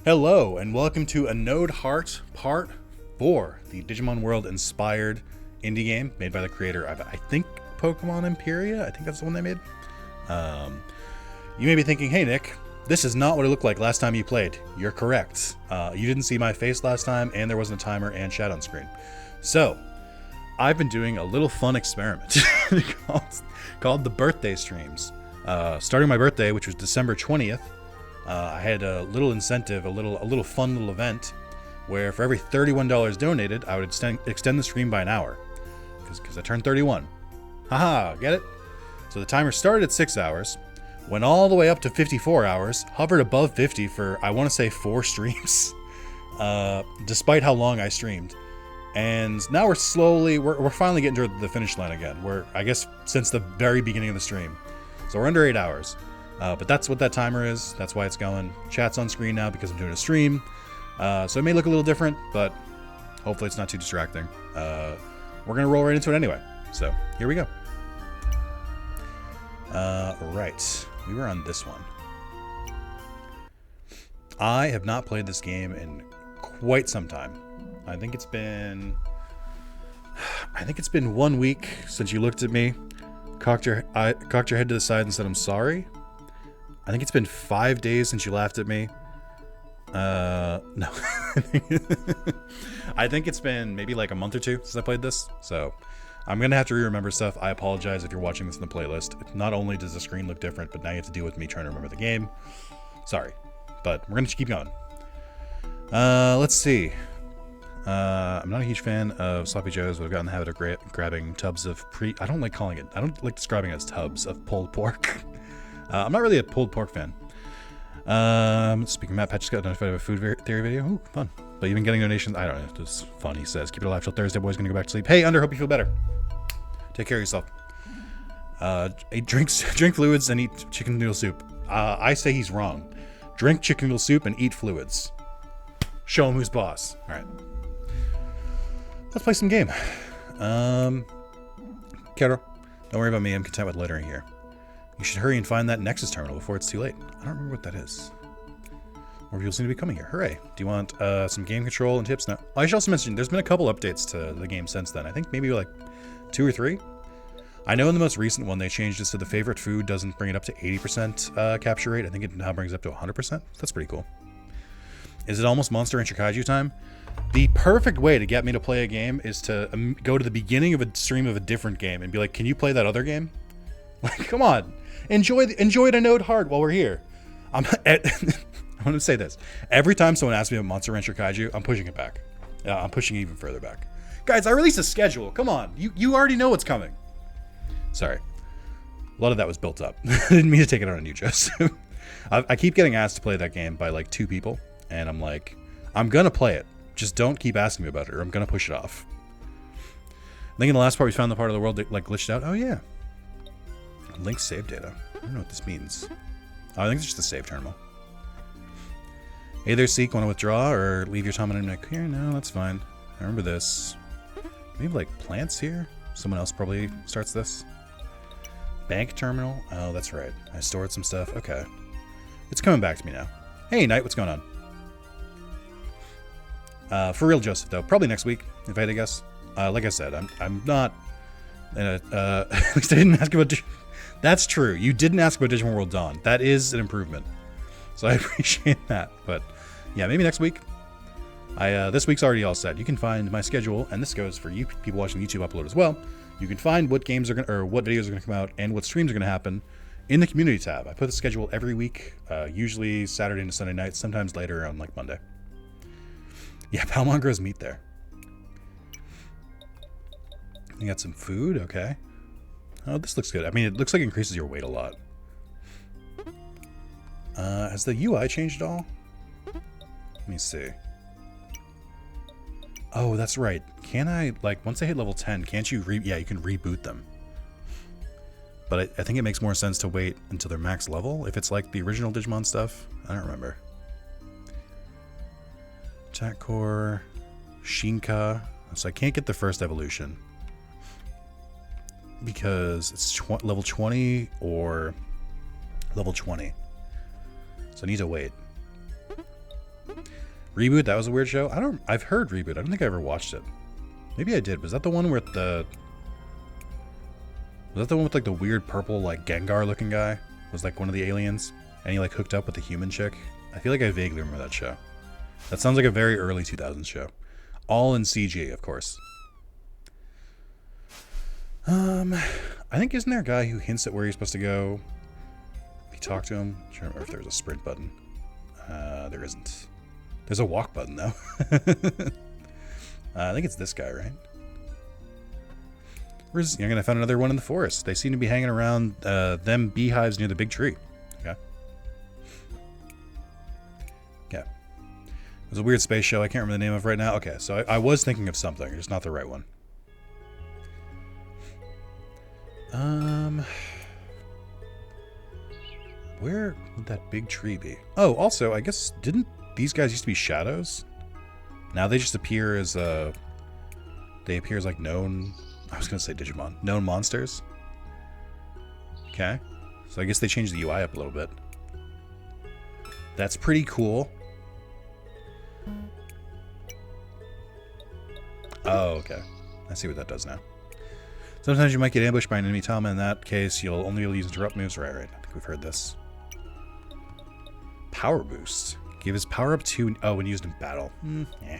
Hello, and welcome to Anode Heart Part 4, the Digimon World inspired indie game made by the creator of, I think, Pokemon Imperia. I think that's the one they made. You may be thinking, hey Nick, this is not what it looked like last time you played. You're correct. You didn't see my face last time, and there wasn't a timer and chat on screen. So, I've been doing a little fun experiment called the birthday streams. Starting my birthday, which was December 20th, I had a little incentive, a little fun little event where for every $31 donated, I would extend the stream by an hour because I turned 31. Haha, get it? So the timer started at 6 hours, went all the way up to 54 hours, hovered above 50 for, I want to say, 4 streams, despite how long I streamed. And now we're finally getting to the finish line again. We're, I guess, since the very beginning of the stream. So we're under 8 hours. But that's what that timer is. That's why it's going. Chat's on screen now because I'm doing a stream. So it may look a little different, but hopefully it's not too distracting. We're going to roll right into it anyway. So here we go. Right. We were on this one. I have not played this game in quite some time. I think it's been 1 week since you looked at me, cocked your head to the side and said, I'm sorry. I think it's been 5 days since you laughed at me. No. I think it's been maybe like a month or two since I played this. So I'm going to have to re-remember stuff. I apologize if you're watching this in the playlist. Not only does the screen look different, but now you have to deal with me trying to remember the game. Sorry. But we're going to keep going. Let's see. I'm not a huge fan of Sloppy Joes, but I've gotten in the habit of grabbing tubs of I don't like describing it as tubs of pulled pork. I'm not really a pulled pork fan. Speaking of Matt, Pat just got notified of a food theory video. Ooh, fun. But even getting donations, I don't know. It's fun, he says. Keep it alive till Thursday. Boys gonna go back to sleep. Hey, Under, hope you feel better. Take care of yourself. Drink fluids and eat chicken noodle soup. I say he's wrong. Drink chicken noodle soup and eat fluids. Show him who's boss. All right. Let's play some game. Kero, don't worry about me. I'm content with loitering here. You should hurry and find that Nexus terminal before it's too late. I don't remember what that is. More people seem to be coming here. Hooray. Do you want some game control and tips? No. I should also mention, there's been a couple updates to the game since then. I think maybe like 2 or 3. I know in the most recent one, they changed it so the favorite food doesn't bring it up to 80% capture rate. I think it now brings it up to 100%. That's pretty cool. Is it almost Monster Rancher Kaiju time? The perfect way to get me to play a game is to go to the beginning of a stream of a different game and be like, can you play that other game? Like, come on. Enjoy it Anode hard while we're here. I want to say this. Every time someone asks me about Monster Rancher Kaiju, I'm pushing it back. I'm pushing it even further back. Guys, I released a schedule. Come on. You already know what's coming. Sorry. A lot of that was built up. I didn't mean to take it on you, Joseph. I keep getting asked to play that game by like 2 people. And I'm like, I'm going to play it. Just don't keep asking me about it or I'm going to push it off. I think in the last part we found the part of the world that like glitched out. Oh, yeah. Link save data. I don't know what this means. Oh, I think it's just a save terminal. Hey there, Seek. Want to withdraw or leave your time on Nick? Here? No, that's fine. I remember this. We have like plants here. Someone else probably starts this. Bank terminal. Oh, that's right. I stored some stuff. Okay. It's coming back to me now. Hey, Knight. What's going on? For real, Joseph, though. Probably next week, if I had to guess. Like I said, I'm not... at least I didn't ask about... That's true. You didn't ask about Digimon World Dawn. That is an improvement. So I appreciate that. But yeah, maybe next week. This week's already all set. You can find my schedule, and this goes for you people watching YouTube upload as well. You can find what games are going or what videos are going to come out and what streams are going to happen in the community tab. I put the schedule every week, usually Saturday and Sunday nights, sometimes later on like Monday. Yeah, Palmon grows meat there. You got some food, okay. Oh, this looks good. I mean, it looks like it increases your weight a lot. Has the UI changed at all? Let me see. Oh, that's right. Can I, like, once I hit level 10, can't you yeah, you can reboot them. But I think it makes more sense to wait until they're max level, if it's like the original Digimon stuff. I don't remember. Attack Core, Shinka. So I can't get the first evolution. Because it's level 20 or level 20. So I need to wait. Reboot, that was a weird show. I've heard Reboot. I don't think I ever watched it. Maybe I did. Was that the one where was that the one with like the weird purple like Gengar looking guy? Was like one of the aliens and he like hooked up with the human chick? I feel like I vaguely remember that show. That sounds like a very early 2000s show. All in CG, of course. I think isn't there a guy who hints at where he's supposed to go? If you talk to him, I'm trying to remember if there's a sprint button. There isn't. There's a walk button though. I think it's this guy, right? You're gonna find another one in the forest. They seem to be hanging around them beehives near the big tree. Okay. Yeah. It was a weird space show I can't remember the name of right now. Okay, so I was thinking of something, just not the right one. Where would that big tree be? Oh, also, I guess, didn't these guys used to be shadows? Now they just appear as, they appear as, like, known, I was gonna say Digimon, known monsters. Okay. So I guess they changed the UI up a little bit. That's pretty cool. Oh, okay. I see what that does now. Sometimes you might get ambushed by an enemy Tama. In that case, you'll only be able to use interrupt moves. Right. I think we've heard this. Power boost. Give his power up to... Oh, when used in battle. Eh.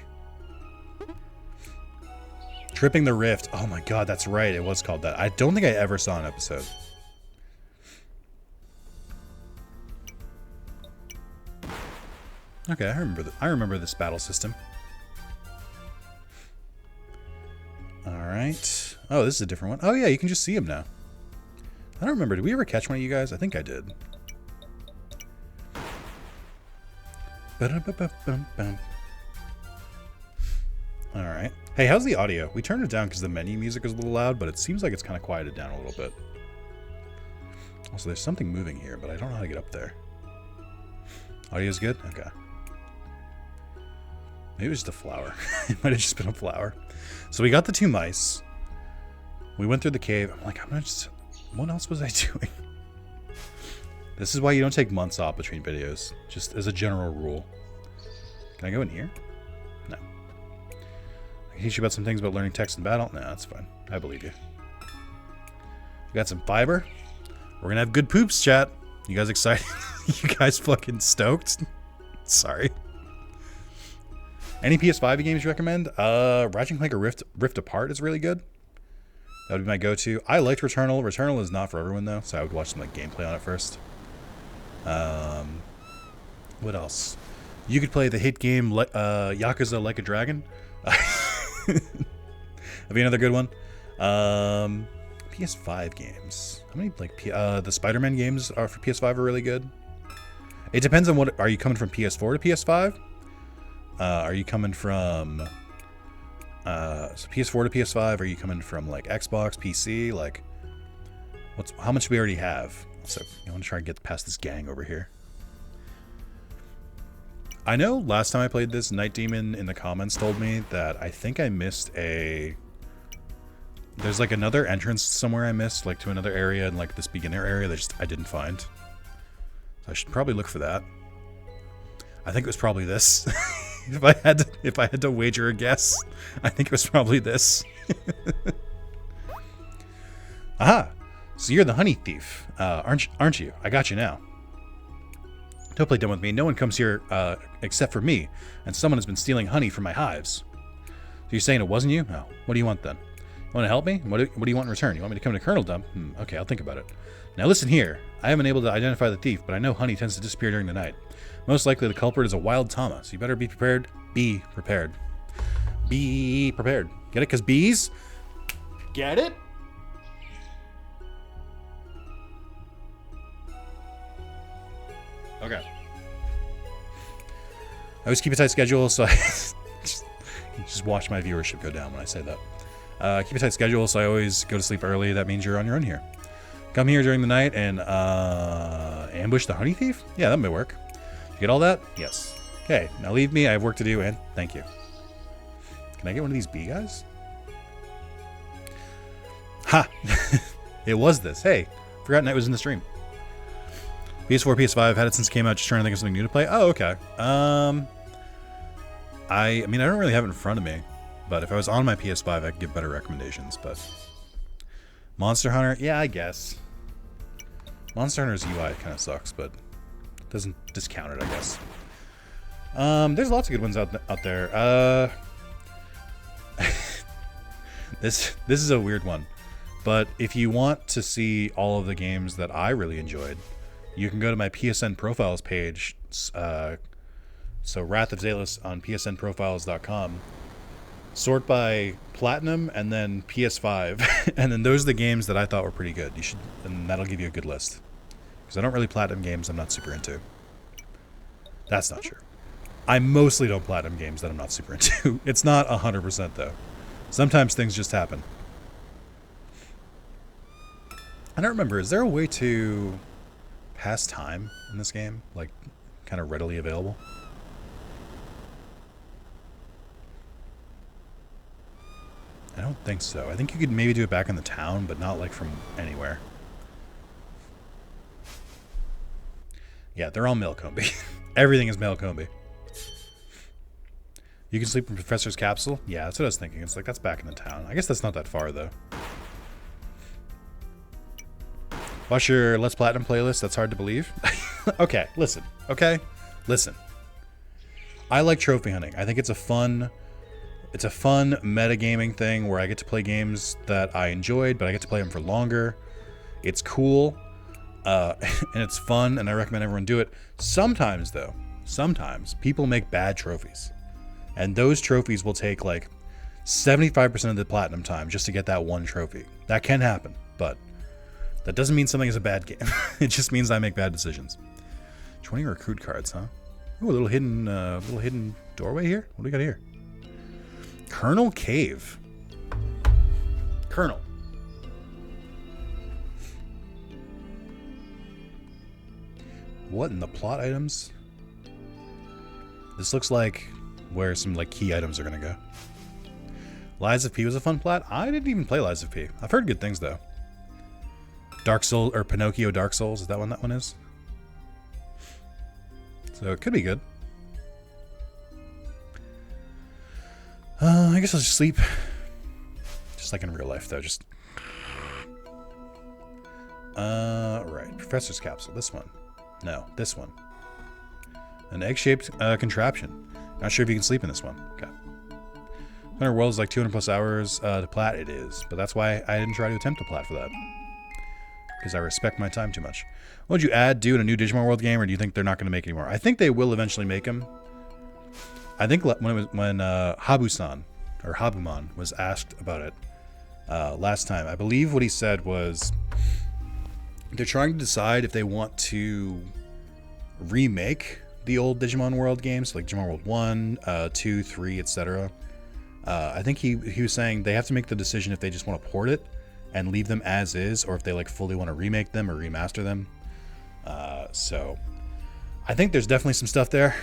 Tripping the Rift. Oh my god, that's right. It was called that. I don't think I ever saw an episode. Okay, I remember this battle system. Alright. Oh, this is a different one. Oh yeah, you can just see him now. I don't remember. Did we ever catch one of you guys? I think I did. Alright. Hey, how's the audio? We turned it down because the menu music is a little loud, but it seems like it's kind of quieted down a little bit. Also, there's something moving here, but I don't know how to get up there. Audio's good? Okay. Maybe it was just a flower. It might have just been a flower. So we got the 2 mice. We went through the cave. I'm like, I'm gonna just... What else was I doing? This is why you don't take months off between videos. Just as a general rule. Can I go in here? No. I can teach you about some things about learning text in battle. No, that's fine. I believe you. We got some fiber. We're gonna have good poops, chat. You guys excited? You guys fucking stoked? Sorry. Any PS5 games you recommend? Ratchet & Clank or Rift Apart is really good. That would be my go-to. I liked Returnal. Returnal is not for everyone though, so I would watch some like gameplay on it first. What else? You could play the hit game Yakuza Like a Dragon. That'd be another good one. PS5 games. How many like the Spider-Man games are for PS5 are really good. It depends on what. Are you coming from PS4 to PS5? Are you coming from so PS4 to PS5? Are you coming from like Xbox, PC? Like, how much do we already have? So I want to try and get past this gang over here. I know last time I played this, Night Demon in the comments told me that I think I missed a... There's like another entrance somewhere I missed, like to another area in like this beginner area that I didn't find. So I should probably look for that. I think it was probably this. If I had to wager a guess, I think it was probably this. Aha! So you're the honey thief, aren't you? I got you now. Don't play dumb with me. No one comes here except for me, and someone has been stealing honey from my hives. So you're saying it wasn't you? No. What do you want then? You want to help me? What do you want in return? You want me to come to Colonel Dump? Okay, I'll think about it. Now listen here. I haven't been able to identify the thief, but I know honey tends to disappear during the night. Most likely the culprit is a wild Tama, so you better be prepared. Be prepared. Be prepared. Get it? Because bees? Get it? Okay. I always keep a tight schedule, so I just watch my viewership go down when I say that. Keep a tight schedule, so I always go to sleep early. That means you're on your own here. Come here during the night and ambush the honey thief? Yeah, that may work. You get all that? Yes. Okay, now leave me. I have work to do, and thank you. Can I get one of these bee guys? Ha! It was this. Hey, forgot Night was in the stream. PS4, PS5, had it since it came out, just trying to think of something new to play. Oh, okay. I mean, I don't really have it in front of me, but if I was on my PS5, I could give better recommendations, but... Monster Hunter? Yeah, I guess. Monster Hunter's UI kind of sucks, but doesn't discount it, I guess. There's lots of good ones out there. This is a weird one, but if you want to see all of the games that I really enjoyed, you can go to my PSN profiles page. So Wrath of Zalis on psnprofiles.com. Sort by Platinum and then PS5, and then those are the games that I thought were pretty good. You should, and that'll give you a good list. Because I don't really Platinum games I'm not super into. That's not true. I mostly don't Platinum games that I'm not super into. It's not 100% though. Sometimes things just happen. I don't remember, is there a way to pass time in this game? Like, kind of readily available? I don't think so. I think you could maybe do it back in the town, but not like from anywhere. Yeah, they're all Melkombi. Everything is Melkombi. You can sleep in Professor's Capsule? Yeah, that's what I was thinking. It's like, that's back in the town. I guess that's not that far, though. Watch your Let's Platinum playlist. That's hard to believe. Okay, listen. Okay? Listen. I like trophy hunting. I think it's a fun metagaming thing where I get to play games that I enjoyed, but I get to play them for longer. It's cool, and it's fun, and I recommend everyone do it. Sometimes, though, people make bad trophies. And those trophies will take like 75% of the platinum time just to get that one trophy. That can happen, but that doesn't mean something is a bad game. It just means I make bad decisions. 20 recruit cards, huh? Ooh, a little hidden doorway here. What do we got here? Colonel Cave. Colonel. What in the plot items? This looks like where some like key items are gonna go. Lies of P was a fun plot. I didn't even play Lies of P. I've heard good things though. Dark Soul or Pinocchio Dark Souls, is that one is? So it could be good. I guess I'll just sleep. Just like in real life though, just right. Professor's Capsule, this one. No, this one. An egg-shaped contraption. Not sure if you can sleep in this one. Okay. 100 World is like 200 plus hours to plat. It is, but that's why I didn't try to attempt to plat for that. Because I respect my time too much. What would you do in a new Digimon World game, or do you think they're not going to make any more? I think they will eventually make them. I think when Habu-san, or Habumon, was asked about it last time, I believe what he said was they're trying to decide if they want to remake the old Digimon World games, like Digimon World 1, 2, 3, etc. I think he was saying they have to make the decision if they just want to port it and leave them as is, or if they like fully want to remake them or remaster them. So I think there's definitely some stuff there.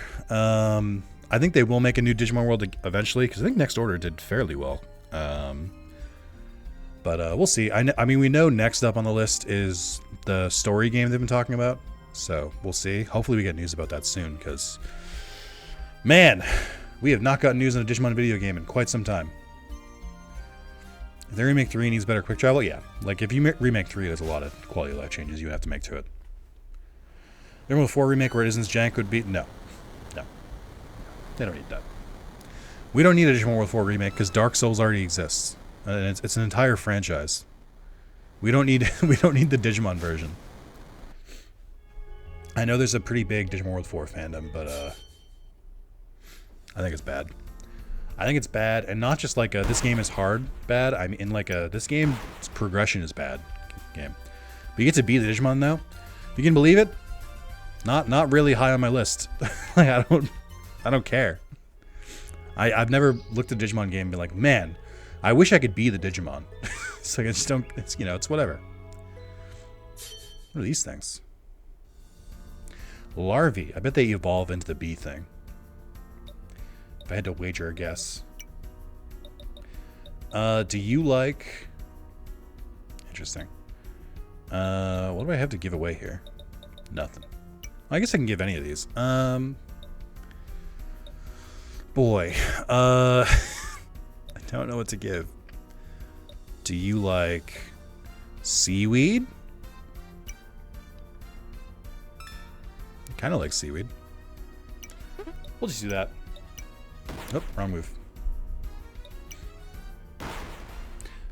I think they will make a new Digimon World eventually, because I think Next Order did fairly well. But we'll see. I mean, we know next up on the list is the story game they've been talking about. So we'll see. Hopefully we get news about that soon, because, man, we have not gotten news on a Digimon video game in quite some time. If they remake 3 needs better quick travel, yeah. Like, if you remake 3, there's a lot of quality of life changes you have to make to it. Digimon 4 remake where it isn't jank would be... No. They don't need that. We don't need a Digimon World 4 remake, because Dark Souls already exists. And it's an entire franchise. We don't need the Digimon version. I know there's a pretty big Digimon World 4 fandom, but I think it's bad. I think it's bad, and not just like this game is hard bad. I mean, like this game's progression is bad game. But you get to beat the Digimon though. You can believe it. Not really high on my list. Like I don't care. I've never looked at a Digimon game and been like, man, I wish I could be the Digimon. So I just don't. It's it's whatever. What are these things? Larvae. I bet they evolve into the bee thing. If I had to wager a guess. Do you like... Interesting. What do I have to give away here? Nothing. I guess I can give any of these. Boy, I don't know what to give. Do you like seaweed? Kind of like seaweed. We'll just do that. Oh, wrong move.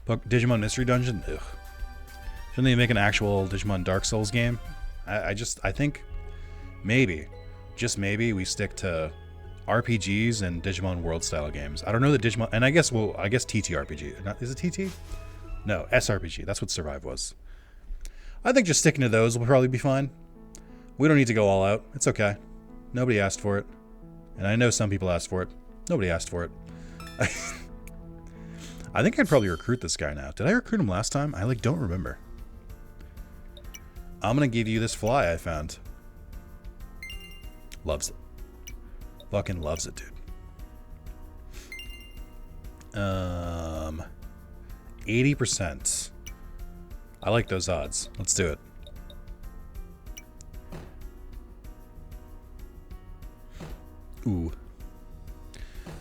Digimon Mystery Dungeon? Ugh. Shouldn't they make an actual Digimon Dark Souls game? I think maybe, just maybe, we stick to RPGs and Digimon World style games. I don't know that Digimon, and I guess TTRPG. Is it TT? No, SRPG. That's what Survive was. I think just sticking to those will probably be fine. We don't need to go all out. It's okay. Nobody asked for it. And I know some people asked for it. Nobody asked for it. I think I'd probably recruit this guy now. Did I recruit him last time? I don't remember. I'm gonna give you this fly I found. Loves it. Fucking loves it, dude. 80%. I like those odds. Let's do it. Ooh.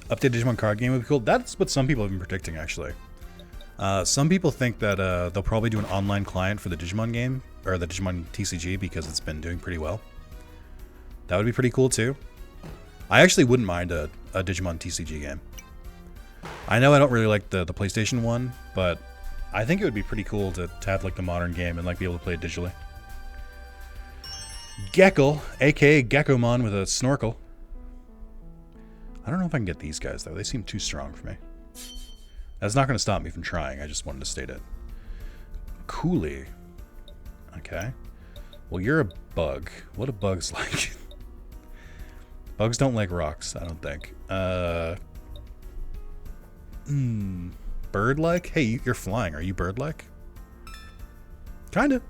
Updated Digimon card game would be cool. That's what some people have been predicting, actually. Some people think that they'll probably do an online client for the Digimon game, or the Digimon TCG, because it's been doing pretty well. That would be pretty cool, too. I actually wouldn't mind a Digimon TCG game. I know I don't really like the PlayStation one, but I think it would be pretty cool to have like the modern game and be able to play it digitally. Gekkel, aka Gekkomon with a snorkel. I don't know if I can get these guys, though. They seem too strong for me. That's not going to stop me from trying. I just wanted to state it. Coolie. Okay. Well, you're a bug. What do bugs like? Bugs don't like rocks, I don't think. Bird-like? Hey, you're flying. Are you bird-like? Kinda.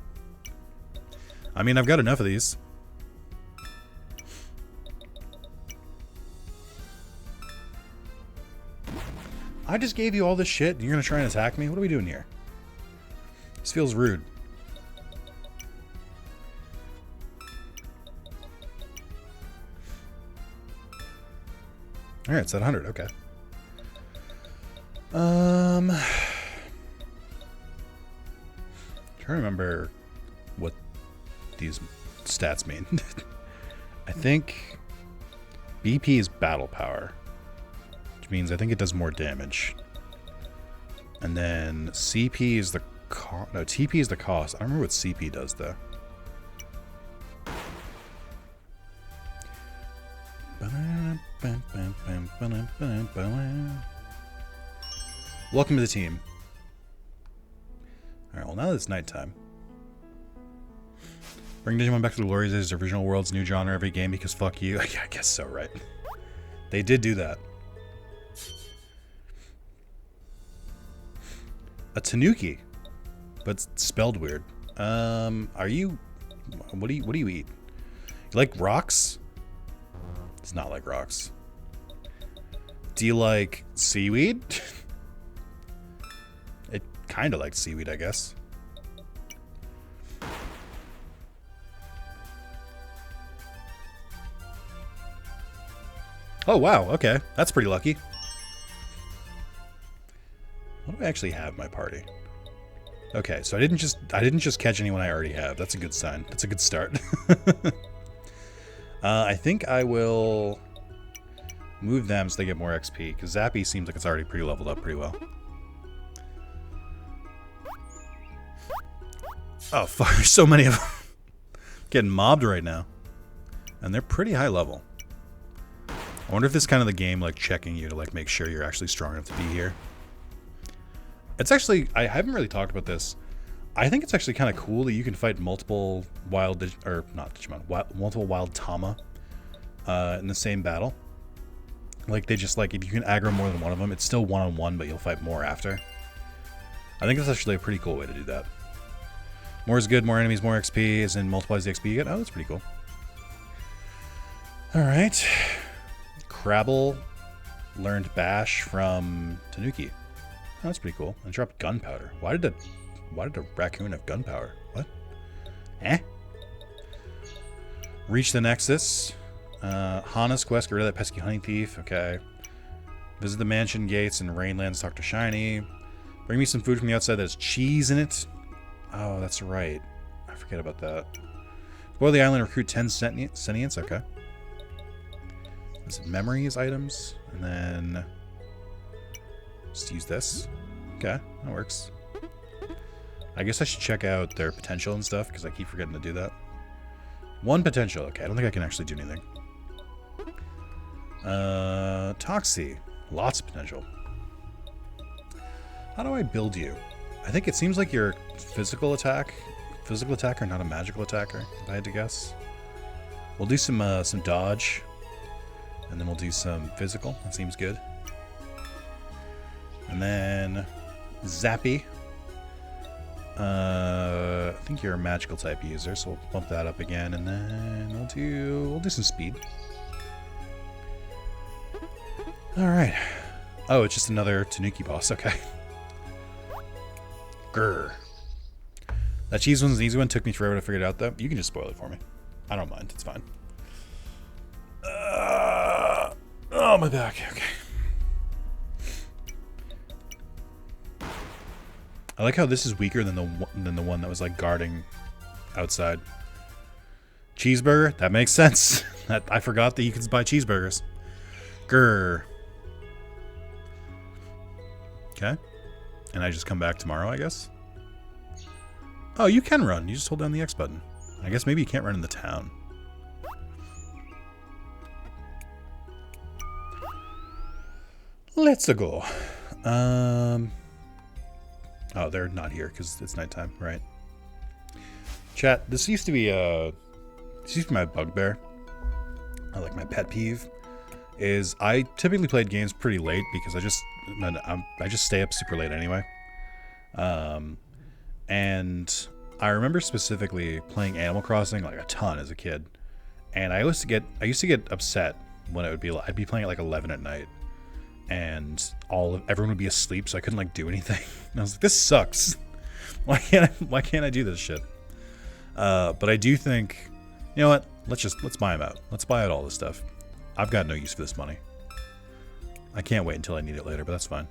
I mean, I've got enough of these. I just gave you all this shit, and you're gonna try and attack me? What are we doing here? This feels rude. Alright, it's at 100, okay. Trying to remember what these stats mean. I think BP is battle power, which means I think it does more damage. And then CP is the no, TP is the cost. I don't remember what CP does though. Welcome to the team. Alright, well now that it's nighttime. Bring Digimon back to the glory days of original world's new genre every game because fuck you. Yeah, I guess so, right? They did do that. A Tanuki, but spelled weird. Are you? What do you eat? You like rocks? It's not like rocks. Do you like seaweed? It kind of likes seaweed, I guess. Oh wow, okay. That's pretty lucky. What do I actually have in my party? Okay, so I didn't just catch anyone I already have. That's a good sign. That's a good start. I think I will move them so they get more XP, because Zappy seems like it's already pretty leveled up pretty well. Oh fuck, there's so many of them. Getting mobbed right now. And they're pretty high level. I wonder if this is kind of the game checking you to make sure you're actually strong enough to be here. It's actually, I haven't really talked about this. I think it's actually kind of cool that you can fight multiple wild, multiple wild Tama in the same battle. They just if you can aggro more than one of them, it's still one-on-one, but you'll fight more after. I think that's actually a pretty cool way to do that. More is good, more enemies, more XP, as in multiplies the XP you get. Oh, that's pretty cool. Alright. Crabble learned Bash from Tanuki. Oh, that's pretty cool. And dropped gunpowder. Why did a raccoon have gunpowder? What? Eh? Reach the Nexus. Hana's quest, get rid of that pesky honey thief. Okay. Visit the mansion gates and Rainlands, talk to Shiny. Bring me some food from the outside that has cheese in it. Oh, that's right. I forget about that. Explore the island, recruit 10 sentients. Okay. Is it memories items? And then just use this. Okay, that works. I guess I should check out their potential and stuff because I keep forgetting to do that. One potential. Okay, I don't think I can actually do anything. Toxie. Lots of potential. How do I build you? I think it seems like you're physical attacker, not a magical attacker, if I had to guess. We'll do some dodge. And then we'll do some physical. That seems good. And then Zappy. I think you're a magical type user, so we'll bump that up again, and then we'll do some speed. All right. Oh, it's just another Tanuki boss. Okay. Grr. That cheese one's an easy one. Took me forever to figure it out, though. You can just spoil it for me. I don't mind. It's fine. Oh, my back. Okay. I like how this is weaker than the one that was like guarding outside. Cheeseburger? That makes sense. I forgot that you can buy cheeseburgers. Grr. Okay. And I just come back tomorrow, I guess? Oh, you can run. You just hold down the X button. I guess maybe you can't run in the town. Let's go. Oh, they're not here because it's nighttime, right? Chat, this used to be my bugbear. Like my pet peeve is I typically played games pretty late because I just stay up super late anyway. And I remember specifically playing Animal Crossing like a ton as a kid, and I used to get upset when I'd be playing at like 11 at night. And everyone would be asleep, so I couldn't like do anything. And I was like, "This sucks. Why can't I do this shit?" But I do think, you know what? Let's buy them out. Let's buy out all this stuff. I've got no use for this money. I can't wait until I need it later, but that's fine.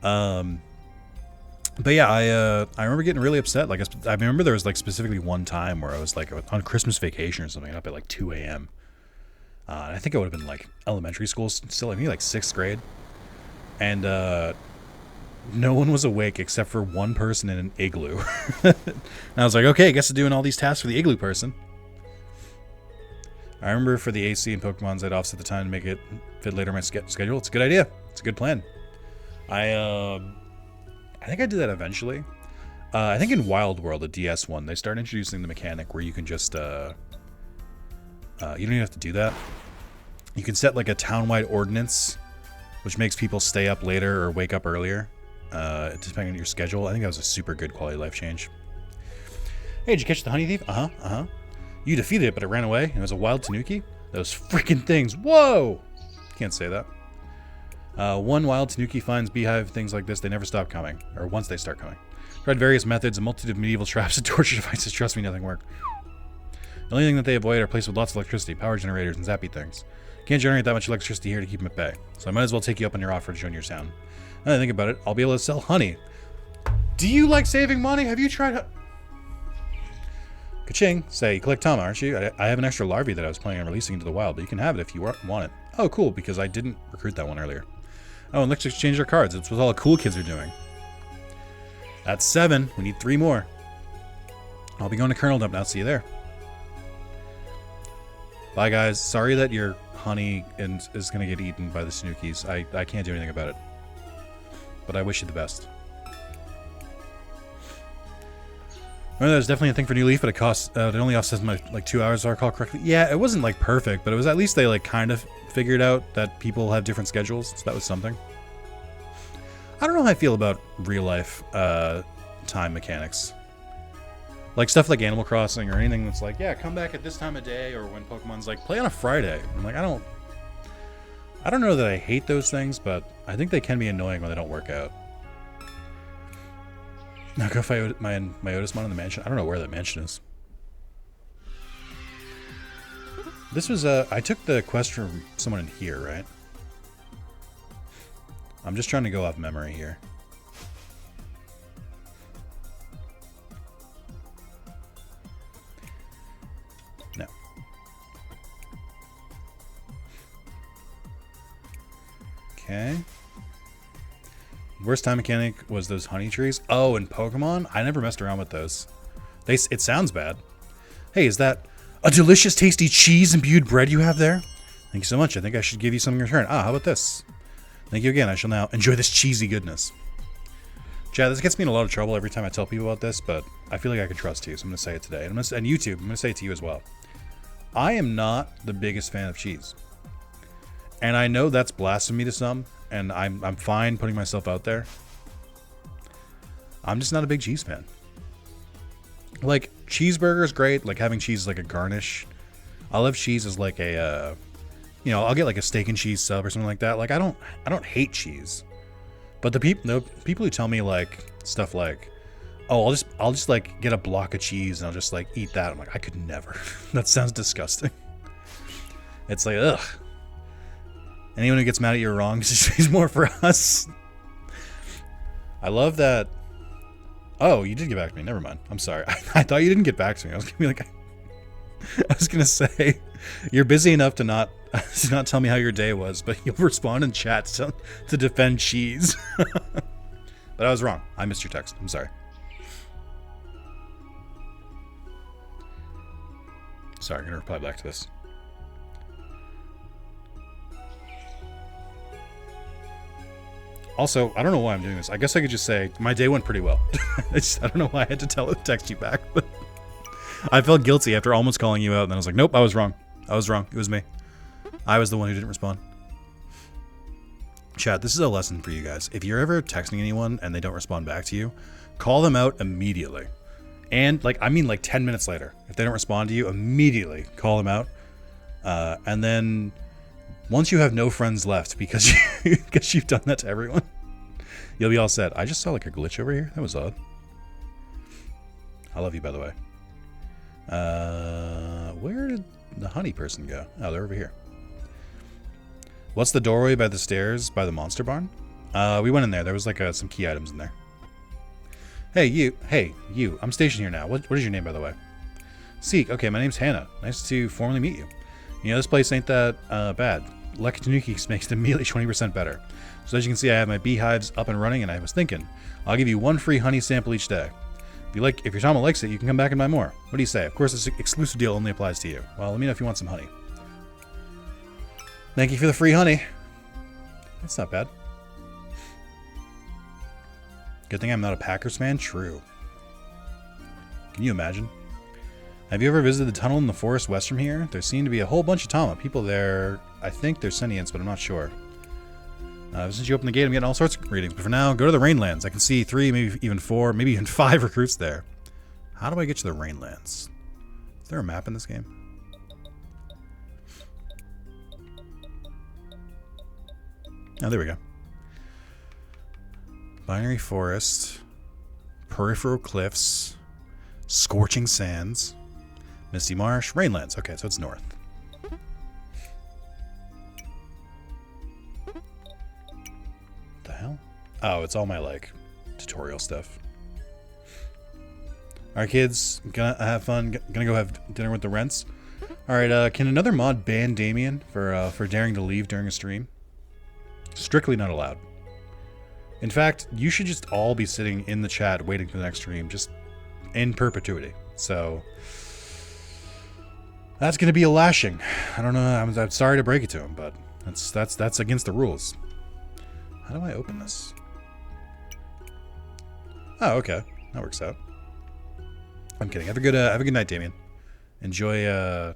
But yeah, I remember getting really upset. Like I remember there was like specifically one time where I was like on Christmas vacation or something, up at like 2 a.m. I think I would have been like elementary school still, maybe like 6th grade. And no one was awake except for one person in an igloo. And I was like, okay, I guess I'm doing all these tasks for the igloo person. I remember for the AC and Pokemons, I'd offset the time to make it fit later in my schedule. It's a good idea. It's a good plan. I think I did that eventually. I think in Wild World, the DS one, they started introducing the mechanic where you can just... you don't even have to do that. You can set like a town-wide ordinance, which makes people stay up later or wake up earlier, depending on your schedule. I think that was a super good quality of life change. Hey, did you catch the honey thief? Uh-huh. You defeated it, but it ran away, and it was a wild Tanuki? Those freaking things. Whoa! Can't say that. One wild Tanuki finds beehive things like this, they never stop coming. Or once they start coming. Tried various methods, a multitude of medieval traps and torture devices. Trust me, nothing worked. The only thing that they avoid are places with lots of electricity, power generators, and zappy things. Can't generate that much electricity here to keep them at bay, so I might as well take you up on your offer to join your town. Now that I think about it, I'll be able to sell honey. Do you like saving money? Have you tried... Ka-ching. Say, you collect Tama, aren't you? I have an extra larvae that I was planning on releasing into the wild, but you can have it if you want it. Oh, cool, because I didn't recruit that one earlier. Oh, and let's exchange our cards. It's what all the cool kids are doing. That's 7. We need 3 more. I'll be going to Colonel Dump now. See you there. Bye, guys. Sorry that your honey is going to get eaten by the Snookies. I can't do anything about it. But I wish you the best. Well, there's definitely a thing for New Leaf, but it only offsets my like 2 hours, if I recall correctly. Yeah, it wasn't like perfect, but it was at least they like kind of figured out that people have different schedules, so that was something. I don't know how I feel about real life time mechanics. Like stuff like Animal Crossing or anything that's like, yeah, come back at this time of day, or when Pokemon's like, play on a Friday. I'm like, I don't know that I hate those things, but I think they can be annoying when they don't work out. Now go fight my Otismon in the mansion. I don't know where that mansion is. This was, I took the quest from someone in here, right? I'm just trying to go off memory here. No. Okay. Worst time mechanic was those honey trees. Oh, in Pokemon? I never messed around with those. It sounds bad. Hey, is that a delicious, tasty cheese-imbued bread you have there? Thank you so much. I think I should give you something in return. Ah, how about this? Thank you again. I shall now enjoy this cheesy goodness. Chad, this gets me in a lot of trouble every time I tell people about this, but I feel like I can trust you, so I'm going to say it today. And YouTube, I'm going to say it to you as well. I am not the biggest fan of cheese. And I know that's blasphemy to some, and I'm fine putting myself out there. I'm just not a big cheese fan. Like, cheeseburger is great, like having cheese as like a garnish. I love cheese as like a, you know, I'll get like a steak and cheese sub or something like that. Like, I don't hate cheese. But the people who tell me like stuff like, oh, I'll just like get a block of cheese and I'll just like eat that. I'm like, I could never. That sounds disgusting. It's like, ugh. Anyone who gets mad at you are wrong. She's more for us. I love that. Oh, you did get back to me. Never mind. I'm sorry. I thought you didn't get back to me. I was gonna be like, I was gonna say, you're busy enough to not tell me how your day was, but you'll respond in chat to defend cheese. But I was wrong. I missed your text. I'm sorry. Sorry, I'm gonna reply back to this. Also, I don't know why I'm doing this. I guess I could just say, my day went pretty well. I don't know why I had to text you back, but I felt guilty after almost calling you out, and then I was like, nope, I was wrong. I was wrong. It was me. I was the one who didn't respond. Chat, this is a lesson for you guys. If you're ever texting anyone and they don't respond back to you, call them out immediately. And, like, I mean, like 10 minutes later. If they don't respond to you, immediately call them out. And then once you have no friends left because you've done that to everyone, you'll be all set. I just saw like a glitch over here. That was odd. I love you, by the way. Where did the honey person go? Oh, they're over here. What's the doorway by the stairs by the monster barn? We went in there. There was like some key items in there. Hey, you. I'm stationed here now. What is your name, by the way? Seek. Okay, my name's Hannah. Nice to formally meet you. You know, this place ain't that bad. Lucky Tanukis makes it immediately 20% better. So as you can see, I have my beehives up and running, and I was thinking, I'll give you one free honey sample each day. If your Tama likes it, you can come back and buy more. What do you say? Of course, this exclusive deal only applies to you. Well, let me know if you want some honey. Thank you for the free honey. That's not bad. Good thing I'm not a Packers fan. True. Can you imagine? Have you ever visited the tunnel in the forest west from here? There seem to be a whole bunch of Tama. People there, I think they're sentients, but I'm not sure. Since you opened the gate, I'm getting all sorts of readings. But for now, go to the Rainlands. I can see 3, maybe even 4, maybe even 5 recruits there. How do I get to the Rainlands? Is there a map in this game? Oh, there we go. Binary Forest. Peripheral Cliffs. Scorching Sands. Misty Marsh. Rainlands. Okay, so it's north. What the hell? Oh, it's all my, like, tutorial stuff. Alright, kids. Gonna have fun. Gonna go have dinner with the Rents. Alright, can another mod ban Damien for daring to leave during a stream? Strictly not allowed. In fact, you should just all be sitting in the chat waiting for the next stream, just in perpetuity. So that's going to be a lashing. I don't know. I'm sorry to break it to him, but that's against the rules. How do I open this? Oh, okay, that works out. I'm kidding. Have a good night, Damien. Enjoy your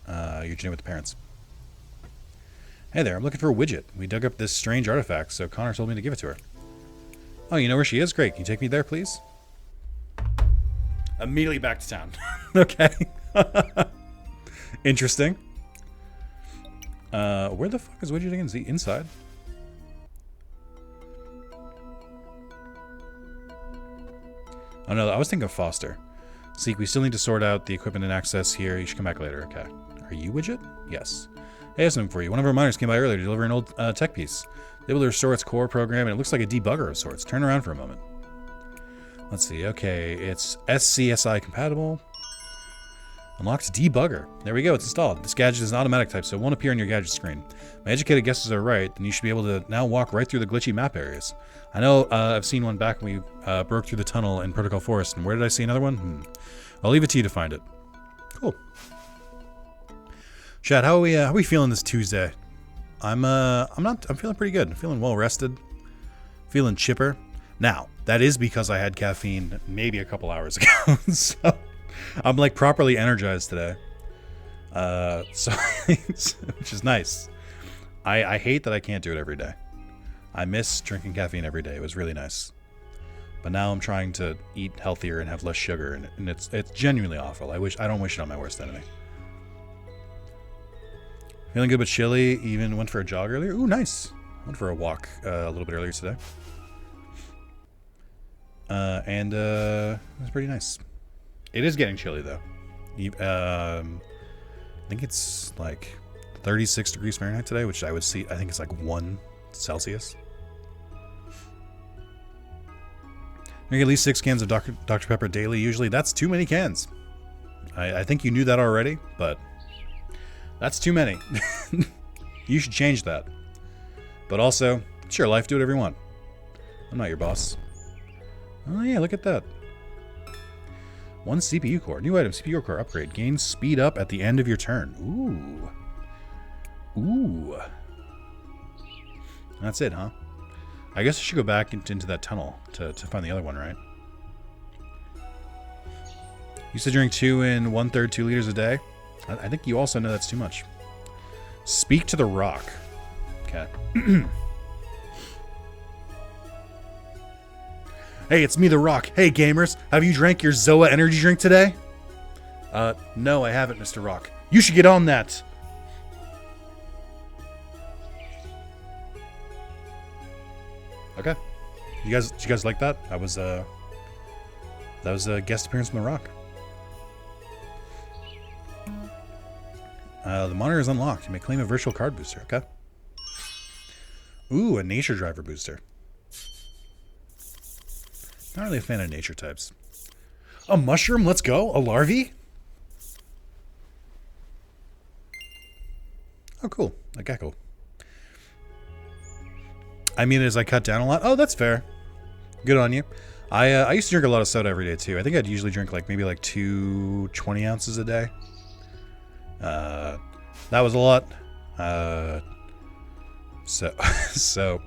dinner with the parents. Hey there, I'm looking for a widget. We dug up this strange artifact, so Connor told me to give it to her. Oh, you know where she is? Great. Can you take me there, please? Immediately back to town. Okay. Interesting. Where the fuck is widget again? Is he inside? Oh no, I was thinking of Foster. Seek, we still need to sort out the equipment and access here. You should come back later. Okay. Are you Widget? Yes. Hey, I have something for you. One of our miners came by earlier to deliver an old tech piece. They able to restore its core program, and it looks like a debugger of sorts. Turn around for a moment. Let's see. Okay, it's SCSI compatible. Unlocked debugger. There we go. It's installed. This gadget is an automatic type, so it won't appear on your gadget screen. My educated guesses are right, and you should be able to now walk right through the glitchy map areas. I know I've seen one back when we broke through the tunnel in Protocol Forest, and where did I see another one? I'll leave it to you to find it. Cool. Chad, how are we feeling this Tuesday? I'm feeling pretty good. I'm feeling well rested. Feeling chipper. Now, that is because I had caffeine maybe a couple hours ago. So I'm like properly energized today. So which is nice. I hate that I can't do it every day. I miss drinking caffeine every day. It was really nice. But now I'm trying to eat healthier and have less sugar, and it's genuinely awful. I don't wish it on my worst enemy. Feeling good but chilly. Even went for a jog earlier. Ooh, nice. Went for a walk a little bit earlier today. And it was pretty nice. It is getting chilly though. I think it's like 36 degrees Fahrenheit today, which I think it's like 1 Celsius. I get at least 6 cans of Dr. Pepper daily. Usually that's too many cans. I think you knew that already, but that's too many. You should change that. But also, it's your life. Do whatever you want. I'm not your boss. Oh yeah, look at that. 1 CPU core. New item, CPU core upgrade. Gains speed up at the end of your turn. Ooh. Ooh. That's it, huh? I guess I should go back into that tunnel to find the other one, right? You said drink 2 1/3 2 liters a day? I think you also know that's too much. Speak to the rock. Okay. Hey, it's me, the Rock. Hey, gamers. Have you drank your Zoa energy drink today? No, I haven't, Mr. Rock. You should get on that. Okay. Did you guys like that? That was a guest appearance from the Rock. The monitor is unlocked. You may claim a virtual card booster. Okay. Ooh, a nature driver booster. Not really a fan of nature types. A mushroom? Let's go. A larvae? Oh, cool. A gecko. I mean, as I cut down a lot. Oh, that's fair. Good on you. I used to drink a lot of soda every day, too. I think I'd usually drink maybe 2 20 ounces a day. That was a lot. So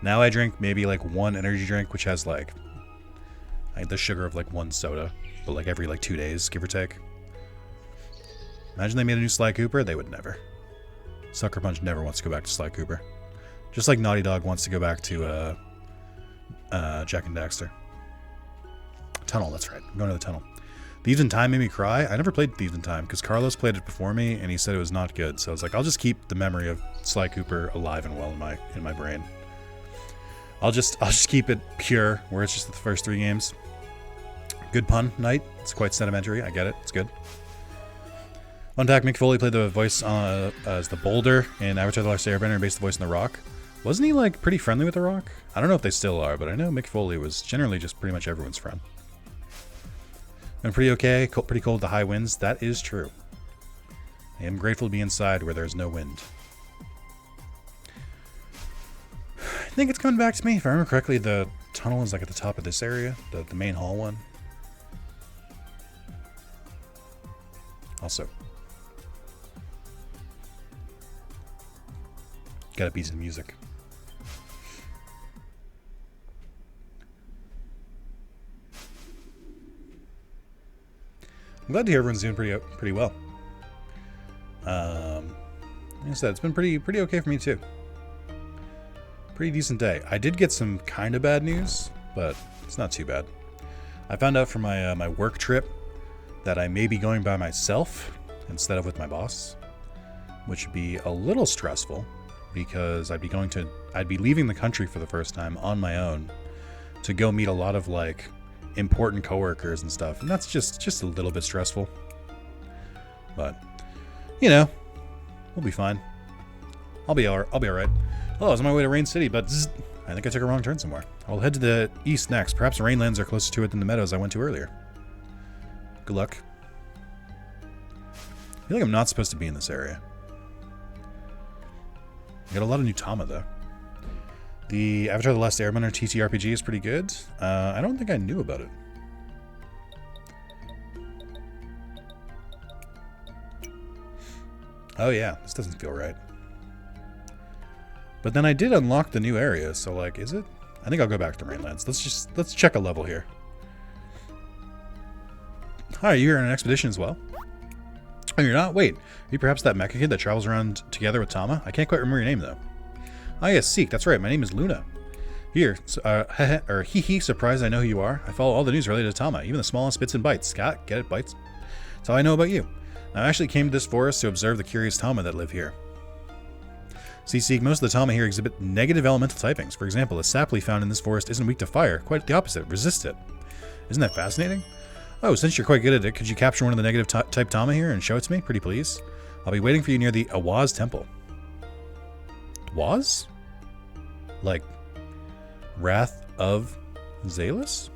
now I drink maybe 1 energy drink, which has the sugar of 1 soda, but every 2 days, give or take. Imagine they made a new Sly Cooper. They would never. Sucker Punch never wants to go back to Sly Cooper. Just like Naughty Dog wants to go back to Jack and Daxter. Tunnel, that's right. I'm going to the tunnel. Thieves in Time made me cry. I never played Thieves in Time because Carlos played it before me and he said it was not good. So I was like, I'll just keep the memory of Sly Cooper alive and well in my brain. I'll just keep it pure, where it's just the first 3 games. Good pun, Knight. It's quite sedimentary. I get it. It's good. Fun fact, Mick Foley played the voice as the Boulder in Avatar: The Last Airbender and based the voice on The Rock. Wasn't he pretty friendly with The Rock? I don't know if they still are, but I know Mick Foley was generally just pretty much everyone's friend. Been pretty okay. Pretty cold with the high winds. That is true. I am grateful to be inside where there's no wind. I think it's coming back to me. If I remember correctly, the tunnel is at the top of this area, the main hall one. Also, gotta beat some music. I'm glad to hear everyone's doing pretty well. Like I said, it's been pretty okay for me too. Pretty decent day. I did get some kind of bad news, but it's not too bad. I found out from my work trip that I may be going by myself instead of with my boss, which would be a little stressful because I'd be leaving the country for the first time on my own to go meet a lot of important coworkers and stuff, and that's just a little bit stressful. But you know, we'll be fine. I'll be all right. Oh, I was on my way to Rain City, but I think I took a wrong turn somewhere. I'll head to the east next. Perhaps Rainlands are closer to it than the meadows I went to earlier. Good luck. I feel like I'm not supposed to be in this area. I got a lot of new Tama, though. The Avatar The Last Airbender TTRPG is pretty good. I don't think I knew about it. Oh yeah, this doesn't feel right. But then I did unlock the new area, so like, is it? I think I'll go back to Rainlands. Let's check a level here. Hi, you're on an expedition as well? Oh, you're not? Wait, are you perhaps that mecha kid that travels around together with Tama? I can't quite remember your name, though. Ah, yes, Seek, that's right, my name is Luna. Here, or hee, surprised I know who you are. I follow all the news related to Tama, even the smallest bits and bites. Scott, get it, bites? That's all I know about you. I actually came to this forest to observe the curious Tama that live here. See, Seek, most of the Tama here exhibit negative elemental typings. For example, the sapling found in this forest isn't weak to fire, quite the opposite, resist it. Isn't that fascinating? Oh, since you're quite good at it, could you capture one of the negative type Tama here and show it to me? Pretty please. I'll be waiting for you near the Awaz Temple. Awaz? Like, Wrath of Zalis?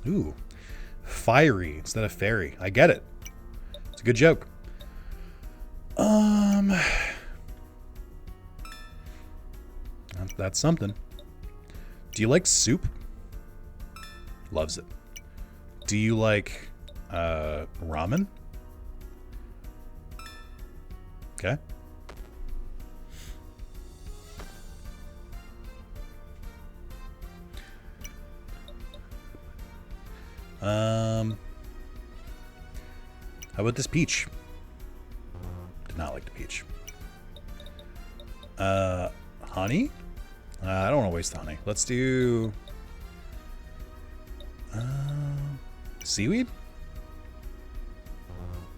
Ooh. Fiery instead of fairy. I get it. It's a good joke. That's something. Do you like soup? Loves it. Do you like ramen? Okay. How about this peach? Did not like the peach. Honey? I don't want to waste the honey. Let's do seaweed?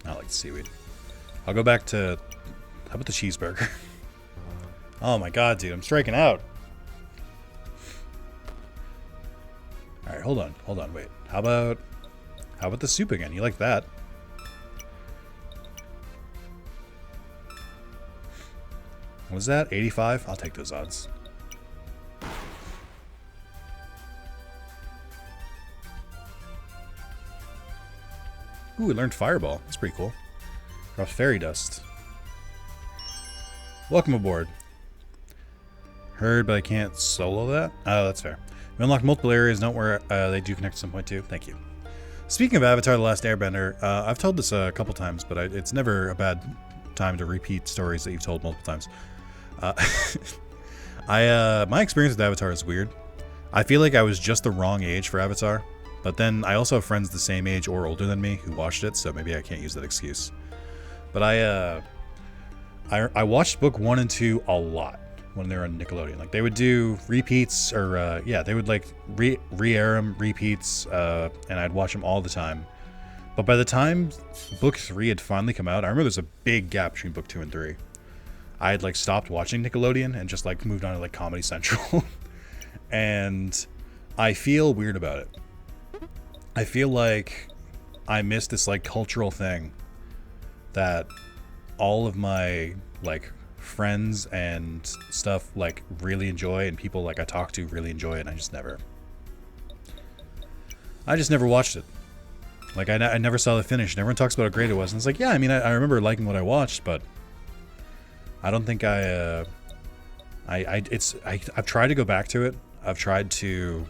I like the seaweed. I'll go back to, how about the cheeseburger? Oh my god, dude, I'm striking out. Alright, hold on, wait. How about the soup again? You like that? What was that? 85? I'll take those odds. Ooh, we learned Fireball. That's pretty cool. Drops Fairy Dust. Welcome aboard. Heard, but I can't solo that? Oh, that's fair. We unlocked multiple areas, note where they do connect at some point too. Thank you. Speaking of Avatar The Last Airbender, I've told this a couple times, but it's never a bad time to repeat stories that you've told multiple times. My experience with Avatar is weird. I feel like I was just the wrong age for Avatar, but then I also have friends the same age or older than me who watched it, so maybe I can't use that excuse. But I watched book 1 and 2 a lot when they were on Nickelodeon. Like, they would do repeats, or yeah, they would like re-air them, repeats, and I'd watch them all the time. But by the time book 3 had finally come out, I remember there's a big gap between book 2 and 3. I had like stopped watching Nickelodeon and just like moved on to like Comedy Central. And I feel weird about it. I feel like I missed this like cultural thing that all of my like friends and stuff like really enjoy, and people like I talk to really enjoy it, and I just never watched it. Like I never saw the finish, and everyone talks about how great it was, and it's like, yeah, I mean, I remember liking what I watched, but I don't think I've tried to go back to it. I've tried to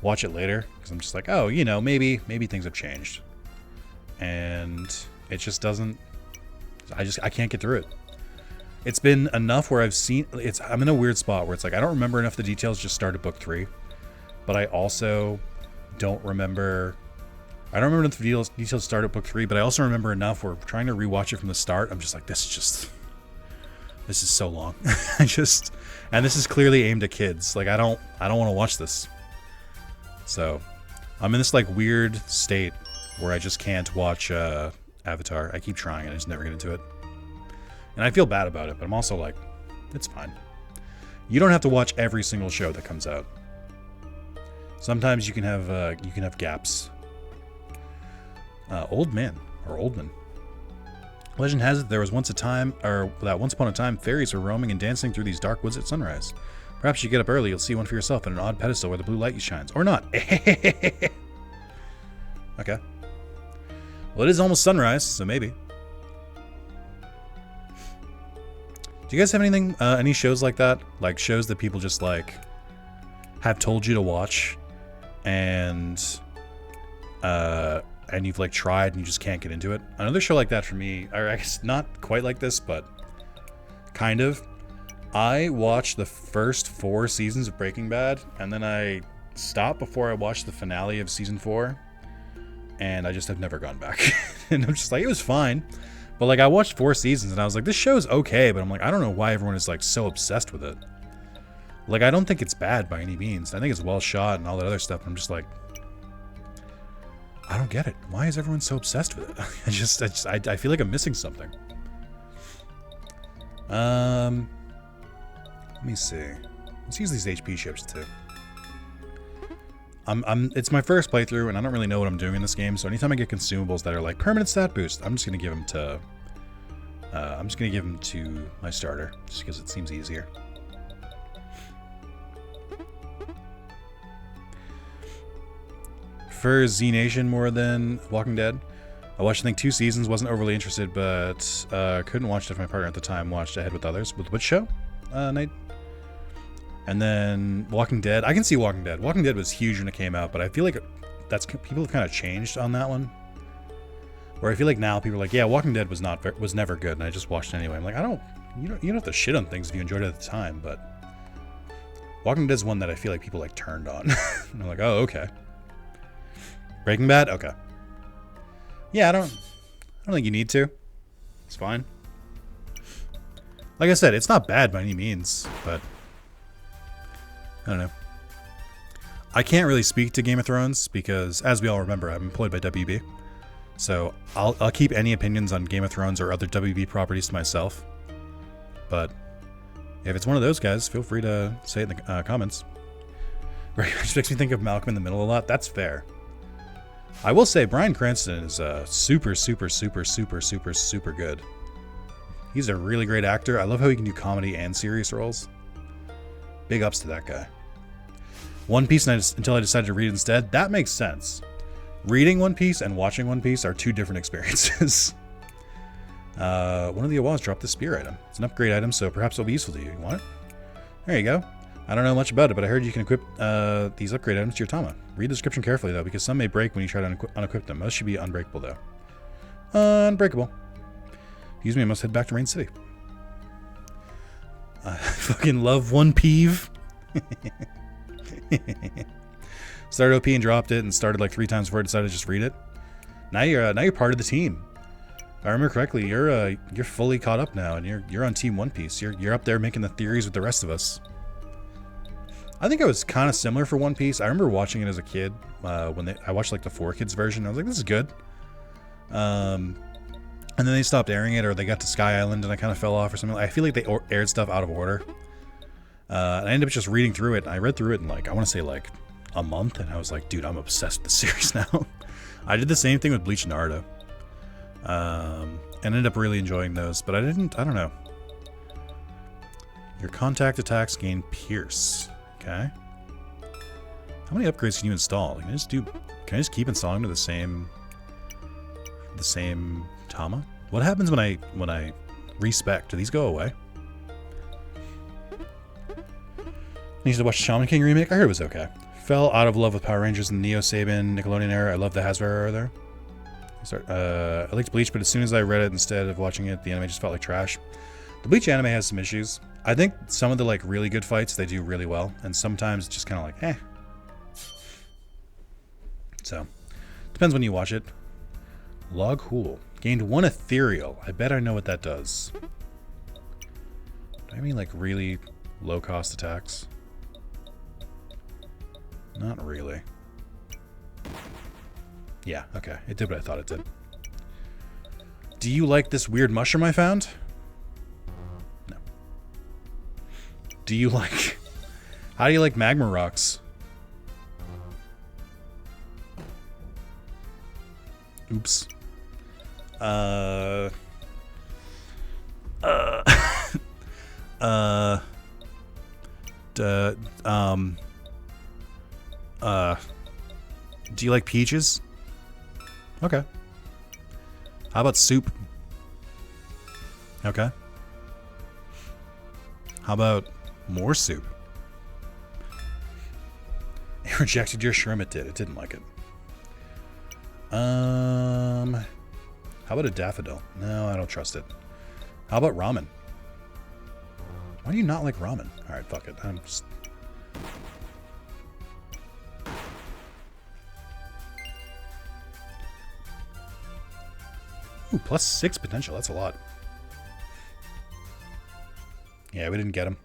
watch it later because I'm just like, oh, you know, maybe things have changed, and it just doesn't. I can't get through it. It's been enough where I'm in a weird spot where it's like I don't remember enough of the details just start at book 3, but I also don't remember. I don't remember enough of the details start at book 3, but I also remember enough where trying to rewatch it from the start, I'm just like, this is so long. And this is clearly aimed at kids. Like I don't want to watch this. So I'm in this like weird state where I just can't watch Avatar. I keep trying and I just never get into it. And I feel bad about it, but I'm also like, it's fine. You don't have to watch every single show that comes out. Sometimes you can have gaps. Old man or Oldman. Legend has it there was once upon a time, fairies were roaming and dancing through these dark woods at sunrise. Perhaps you get up early, you'll see one for yourself in an odd pedestal where the blue light shines. Or not. Okay. Well, it is almost sunrise, so maybe. Do you guys have anything, any shows like that? Like shows that people just like have told you to watch and you've like tried and you just can't get into it? Another show like that for me, or I guess not quite like this, but kind of. I watched the first 4 seasons of Breaking Bad, and then I stopped before I watched the finale of season 4, and I just have never gone back. And I'm just like, it was fine. But like I watched 4 seasons and I was like, this show's okay, but I'm like, I don't know why everyone is like so obsessed with it. Like, I don't think it's bad by any means. I think it's well shot and all that other stuff. I'm just like, I don't get it. Why is everyone so obsessed with it? I feel like I'm missing something. Let me see. Let's use these HP chips too. It's my first playthrough, and I don't really know what I'm doing in this game. So anytime I get consumables that are like permanent stat boost, I'm just gonna give them to. I'm just gonna give them to my starter, just because it seems easier. For Z Nation more than Walking Dead. I watched I think 2 seasons, wasn't overly interested, but couldn't watch it if my partner at the time watched ahead with others. With which show? Night. And then Walking Dead. I can see Walking Dead. Walking Dead was huge when it came out, but I feel like people have kind of changed on that one. Where I feel like now people are like, yeah, Walking Dead was never good, and I just watched it anyway. I'm like, you don't have to shit on things if you enjoyed it at the time, but Walking Dead's one that I feel like people like turned on. And I'm like, oh, okay. Breaking Bad, okay. Yeah, I don't think you need to. It's fine. Like I said, it's not bad by any means, but I don't know. I can't really speak to Game of Thrones because, as we all remember, I'm employed by WB. So I'll keep any opinions on Game of Thrones or other WB properties to myself. But if it's one of those guys, feel free to say it in the comments. Right, it just makes me think of Malcolm in the Middle a lot. That's fair. I will say Bryan Cranston is super good. He's a really great actor. I love how he can do comedy and serious roles. Big ups to that guy. One Piece until I decided to read instead. That makes sense. Reading One Piece and watching One Piece are 2 different experiences. One of the Awas dropped the spear item. It's an upgrade item, so perhaps it'll be useful to you. You want it? There you go. I don't know much about it, but I heard you can equip these upgrade items to your Tama. Read the description carefully, though, because some may break when you try to unequip them. Most should be unbreakable, though. Unbreakable. Excuse me, I must head back to Rain City. I fucking love One Peeve. Started OP and dropped it, and started like 3 times before I decided to just read it. Now you're part of the team. If I remember correctly, you're fully caught up now, and you're on Team One Piece. You're up there making the theories with the rest of us. I think I was kind of similar for One Piece. I remember watching it as a kid when I watched like the 4Kids version. I was like, this is good. And then they stopped airing it, or they got to Sky Island, and I kind of fell off or something. I feel like they aired stuff out of order. And I ended up just reading through it. And I read through it in like, I want to say like a month, and I was like, dude, I'm obsessed with the series now. I did the same thing with Bleach and Naruto. And ended up really enjoying those, but I don't know. Your contact attacks gain Pierce. Okay. How many upgrades can you install? Can I just keep installing to the same Tama? What happens when I respec? Do these go away? I need to watch the Shaman King remake. I heard it was okay. Fell out of love with Power Rangers in the Neo Saban Nickelodeon era. I love the Hasbro era there. I liked Bleach, but as soon as I read it instead of watching it, the anime just felt like trash. The Bleach anime has some issues. I think some of the like really good fights they do really well, and sometimes it's just kind of like, eh. So, depends when you watch it. Log Hool. Gained 1 ethereal. I bet I know what that does. Do I mean like really low cost attacks? Not really. Yeah, okay. It did what I thought it did. Do you like this weird mushroom I found? No. do you like... How do you like magma rocks? Oops. Do you like peaches? Okay. How about soup? Okay. How about more soup? It rejected your shrimp. It did. It didn't like it. How about a daffodil? No, I don't trust it. How about ramen? Why do you not like ramen? All right, fuck it. I'm just... Ooh, +6 potential. That's a lot. Yeah, we didn't get him.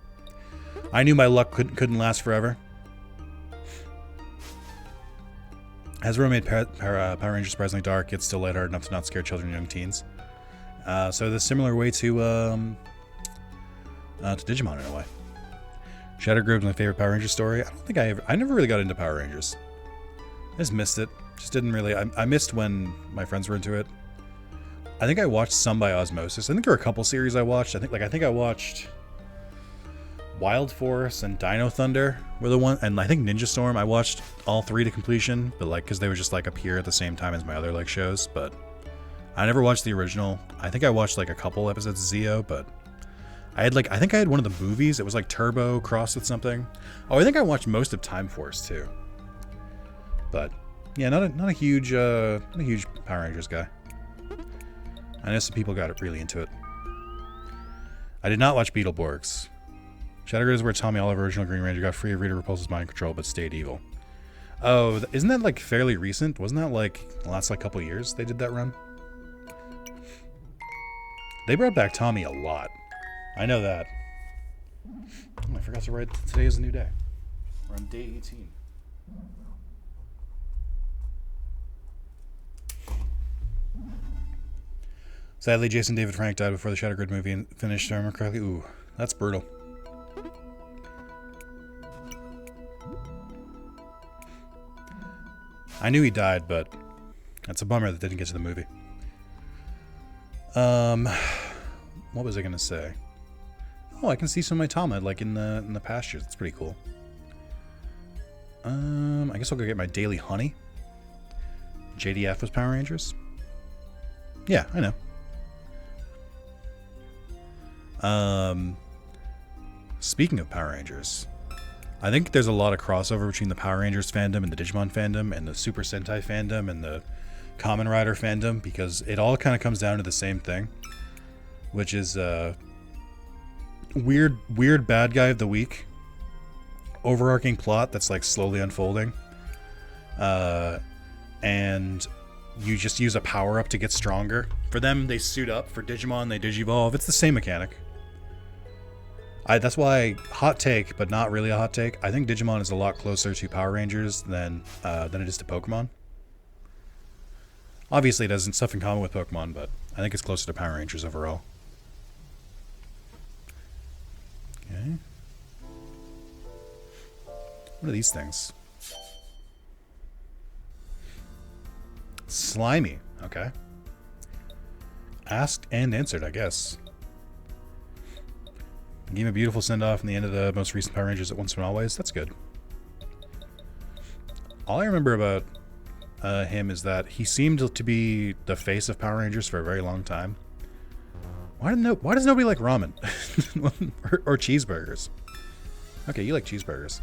I knew my luck couldn't last forever. Hasbro made Power Rangers surprisingly dark, yet still lighthearted enough to not scare children and young teens. So the similar way to Digimon in a way. Shadow Groove is my favorite Power Rangers story. I don't think I never really got into Power Rangers. I just missed it. Just didn't really. I missed when my friends were into it. I think I watched some by osmosis. I think there were a couple series I watched. I think I watched Wild Force and Dino Thunder were the one, and I think Ninja Storm. I watched all 3 to completion, but like because they would just like appear at the same time as my other like shows. But I never watched the original. I think I watched like a couple episodes of Zeo, but I think I had one of the movies. It was like Turbo crossed with something. Oh, I think I watched most of Time Force too. But yeah, not a huge Power Rangers guy. I know some people got really into it. I did not watch Beetleborgs. Shadow is where Tommy Oliver, original Green Ranger, got free of Rita Repulsa's mind control but stayed evil. Oh, isn't that like fairly recent? Wasn't that like the last like couple years they did that run? They brought back Tommy a lot. I know that. Oh, I forgot to write today is a new day. We're on day 18. Sadly, Jason David Frank died before the Shadow Grid movie finished, if I remember correctly. Ooh, that's brutal. I knew he died, but that's a bummer that didn't get to the movie. What was I gonna say? Oh, I can see some of my Tama like in the pastures. It's pretty cool. I guess I'll go get my daily honey. JDF was Power Rangers. Yeah, I know. Speaking of Power Rangers, I think there's a lot of crossover between the Power Rangers fandom and the Digimon fandom and the Super Sentai fandom and the Kamen Rider fandom, because it all kind of comes down to the same thing, which is weird bad guy of the week, overarching plot that's like slowly unfolding, and you just use a power up to get stronger. For them, they suit up. For Digimon, they digivolve. It's the same mechanic. That's why, hot take, but not really a hot take, I think Digimon is a lot closer to Power Rangers than it is to Pokemon. Obviously, it has stuff in common with Pokemon, but I think it's closer to Power Rangers overall. Okay. What are these things? Slimy. Okay. Asked and answered, I guess. Gave him a beautiful send-off in the end of the most recent Power Rangers at Once and Always. That's good. All I remember about him is that he seemed to be the face of Power Rangers for a very long time. Why does nobody like ramen? or cheeseburgers? Okay, you like cheeseburgers.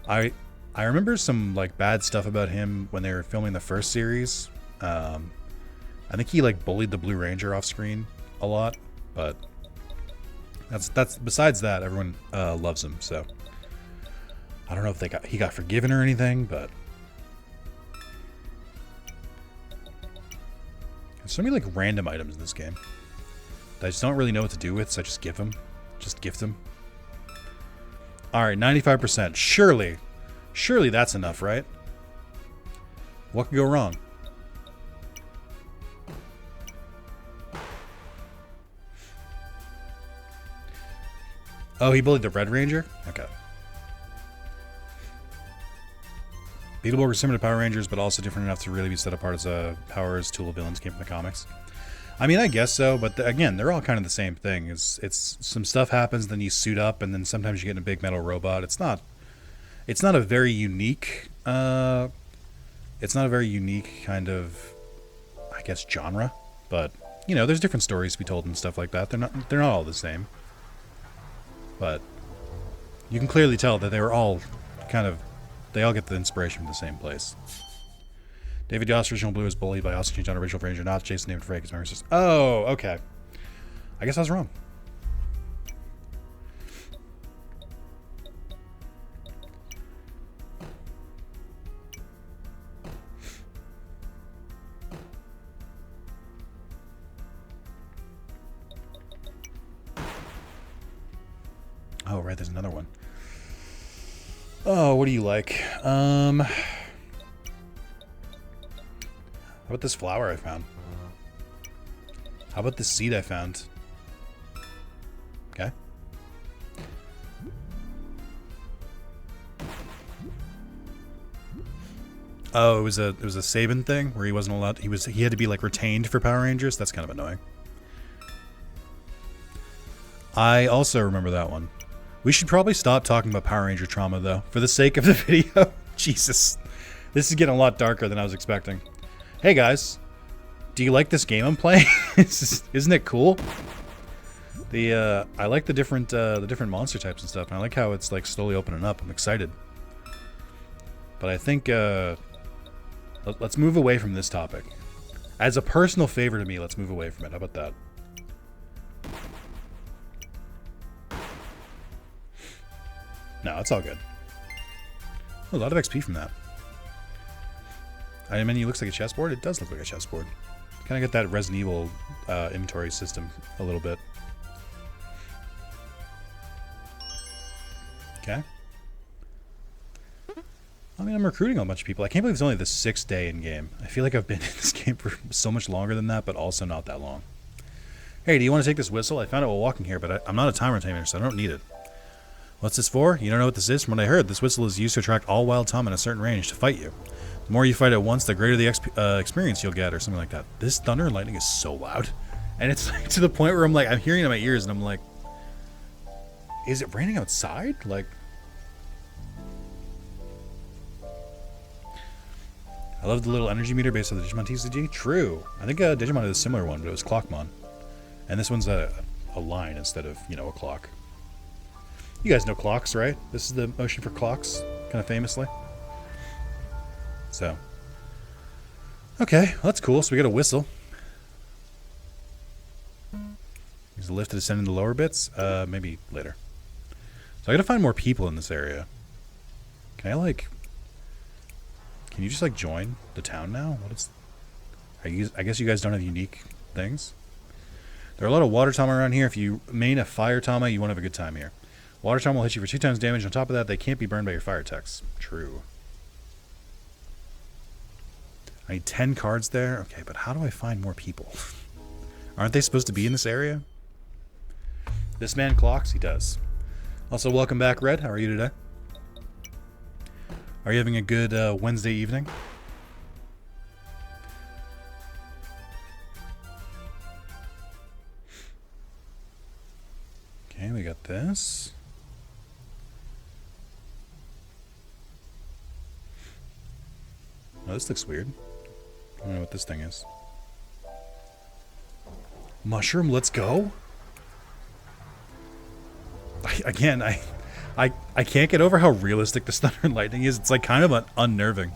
I remember some like bad stuff about him when they were filming the first series. I think he like bullied the Blue Ranger off screen a lot, but that's besides that, everyone loves him. So I don't know if he got forgiven or anything, but there's so many like random items in this game that I just don't really know what to do with, so I just give them. Just gift them. Alright, 95%. Surely that's enough, right? What could go wrong? Oh, he bullied the Red Ranger? Okay. Beetleborg are similar to Power Rangers, but also different enough to really be set apart as a powers tool of villains came from the comics. I mean, I guess so, but again, they're all kind of the same thing. It's some stuff happens, then you suit up, and then sometimes you get in a big metal robot. It's not a very unique kind of, I guess, genre, but you know, there's different stories to be told and stuff like that. They're not all the same, but you can clearly tell that they were all they all get the inspiration from the same place. David Yost, original Blue, is bullied by Austin John, original Ranger, not Jason David Frey. Oh, okay. I guess I was wrong. Oh, right, there's another one. Oh, what do you like? How about this flower I found? How about this seed I found? Okay. Oh, it was a Saban thing where he wasn't allowed. He had to be like retained for Power Rangers. That's kind of annoying. I also remember that one. We should probably stop talking about Power Ranger trauma, though, for the sake of the video. Jesus. This is getting a lot darker than I was expecting. Hey, guys. Do you like this game I'm playing? Isn't it cool? I like the different monster types and stuff, and I like how it's, like, slowly opening up. I'm excited. But I think, let's move away from this topic. As a personal favor to me, let's move away from it. How about that? No, it's all good. Oh, a lot of XP from that. I mean, it looks like a chessboard. It does look like a chessboard. Kind of get that Resident Evil inventory system a little bit. Okay. I mean, I'm recruiting a bunch of people. I can't believe it's only the 6th day in game. I feel like I've been in this game for so much longer than that, but also not that long. Hey, do you want to take this whistle? I found it while walking here, but I'm not a timer tamer, so I don't need it. What's this for? You don't know what this is? From what I heard, this whistle is used to attract all wild Tom in a certain range to fight you. The more you fight at once, the greater the experience you'll get, or something like that. This thunder and lightning is so loud. And it's like, to the point where I'm like, I'm hearing it in my ears, and I'm like, is it raining outside? Like, I love the little energy meter based on the Digimon TCG. True. I think Digimon had a similar one, but it was Clockmon. And this one's a line instead of, you know, a clock. You guys know clocks, right? This is the motion for clocks, kind of famously. So. Okay, well, that's cool. So we got a whistle. Use the lift to descend into the lower bits? Maybe later. So I gotta find more people in this area. Can I, like... Can you just, like, join the town now? What is... I guess you guys don't have unique things? There are a lot of water Tama around here. If you main a fire Tama, you won't have a good time here. Water Tama will hit you for 2 times damage. On top of that, they can't be burned by your fire attacks. True. I need 10 cards there? Okay, but how do I find more people? Aren't they supposed to be in this area? This man clocks? He does. Also, welcome back, Red. How are you today? Are you having a good Wednesday evening? Okay, we got this. Oh, this looks weird. I don't know what this thing is. Mushroom, let's go? I can't get over how realistic this thunder and lightning is. It's like kind of unnerving.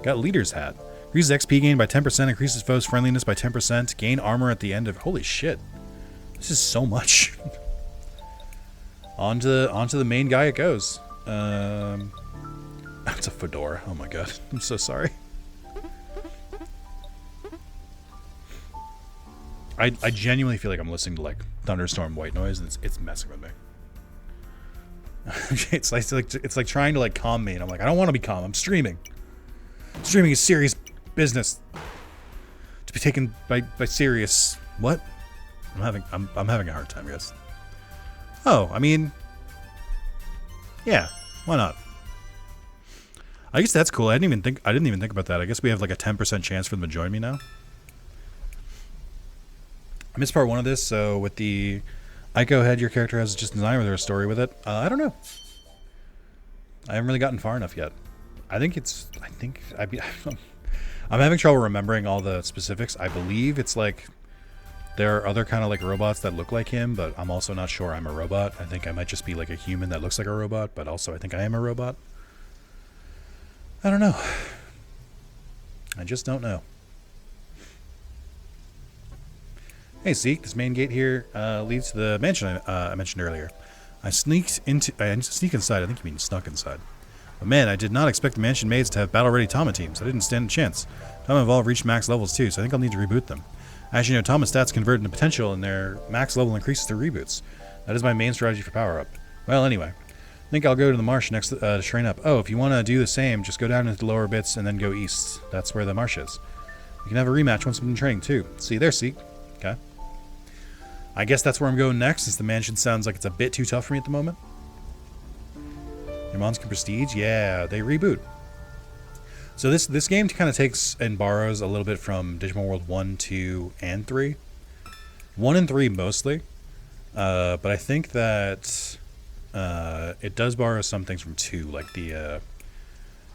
Got leader's hat. Increases XP gain by 10%, increases foes' friendliness by 10%, gain armor at the end of... Holy shit. This is so much. onto the main guy it goes. That's a fedora. Oh my god. I'm so sorry. I genuinely feel like I'm listening to like thunderstorm white noise, and it's messing with me. it's like trying to like calm me, and I'm like, I don't want to be calm. I'm streaming. Streaming is serious business. To be taken by serious. What? I'm having a hard time, guys. Oh, I mean, yeah, why not? I guess that's cool. I didn't even think about that. I guess we have like a 10% chance for them to join me now. I missed part 1 of this, so with the Ico head your character has just design, or there a story with it? I don't know. I haven't really gotten far enough yet. I'm having trouble remembering all the specifics. I believe it's like there are other kind of like robots that look like him, but I'm also not sure I'm a robot. I think I might just be like a human that looks like a robot, but also I think I am a robot. I don't know. I just don't know. Hey, Zeke, this main gate here leads to the mansion I mentioned earlier. I sneak inside. I think you mean snuck inside. But man, I did not expect the mansion maids to have battle-ready Tama teams. I didn't stand a chance. Tama have all reached max levels too, so I think I'll need to reboot them. As you know, Tama stats convert into potential and their max level increases through reboots. That is my main strategy for power-up. Well, anyway, I think I'll go to the marsh next to train up. Oh, if you want to do the same, just go down into the lower bits and then go east. That's where the marsh is. We can have a rematch once I'm in training too. See you there, Zeke. Okay. I guess that's where I'm going next, since the mansion sounds like it's a bit too tough for me at the moment. Your mons can prestige? Yeah, they reboot. So this game kind of takes and borrows a little bit from Digimon World 1, 2, and 3. 1 and 3 mostly. But I think that it does borrow some things from 2, like the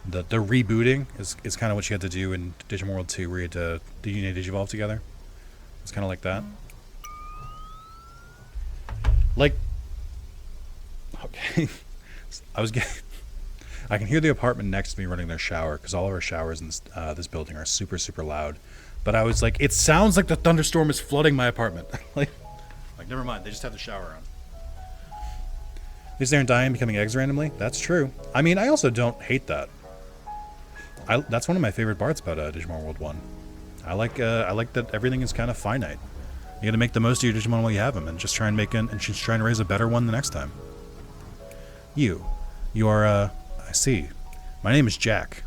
rebooting is kind of what you had to do in Digimon World 2, where you had to Digivolve together. It's kind of like that. Like, okay, I can hear the apartment next to me running their shower, because all of our showers in this building are super, super loud. But I was like, it sounds like the thunderstorm is flooding my apartment. like, never mind, they just have the shower on. At least they aren't dying becoming eggs randomly. That's true. I mean, I also don't hate that. That's one of my favorite parts about Digimon World 1. I like that everything is kind of finite. You got to make the most of your Digimon while you have them, and just try and just try and raise a better one the next time. You are, I see. My name is Jack.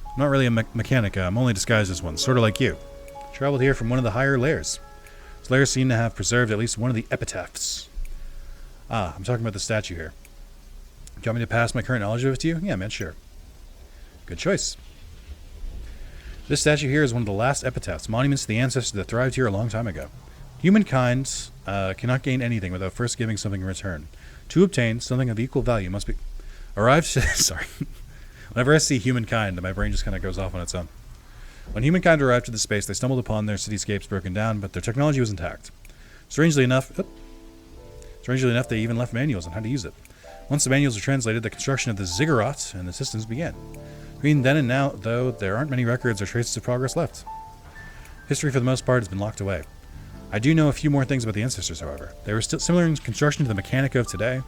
I'm not really a mechanica, I'm only disguised as one, sort of like you. Traveled here from one of the higher layers. These layers seem to have preserved at least one of the epitaphs. Ah, I'm talking about the statue here. Do you want me to pass my current knowledge of it to you? Yeah, man, sure. Good choice. This statue here is one of the last epitaphs, monuments to the ancestors that thrived here a long time ago. Humankind cannot gain anything without first giving something in return. To obtain something of equal value must be arrived. Sorry, whenever I see humankind, my brain just kind of goes off on its own. When humankind arrived to the space, they stumbled upon their cityscapes broken down, but their technology was intact. Strangely enough, they even left manuals on how to use it. Once the manuals were translated, the construction of the ziggurat and the systems began. Between then and now, though, there aren't many records or traces of progress left. History, for the most part, has been locked away. I do know a few more things about the ancestors, however. They were still similar in construction to the Mechanica of today.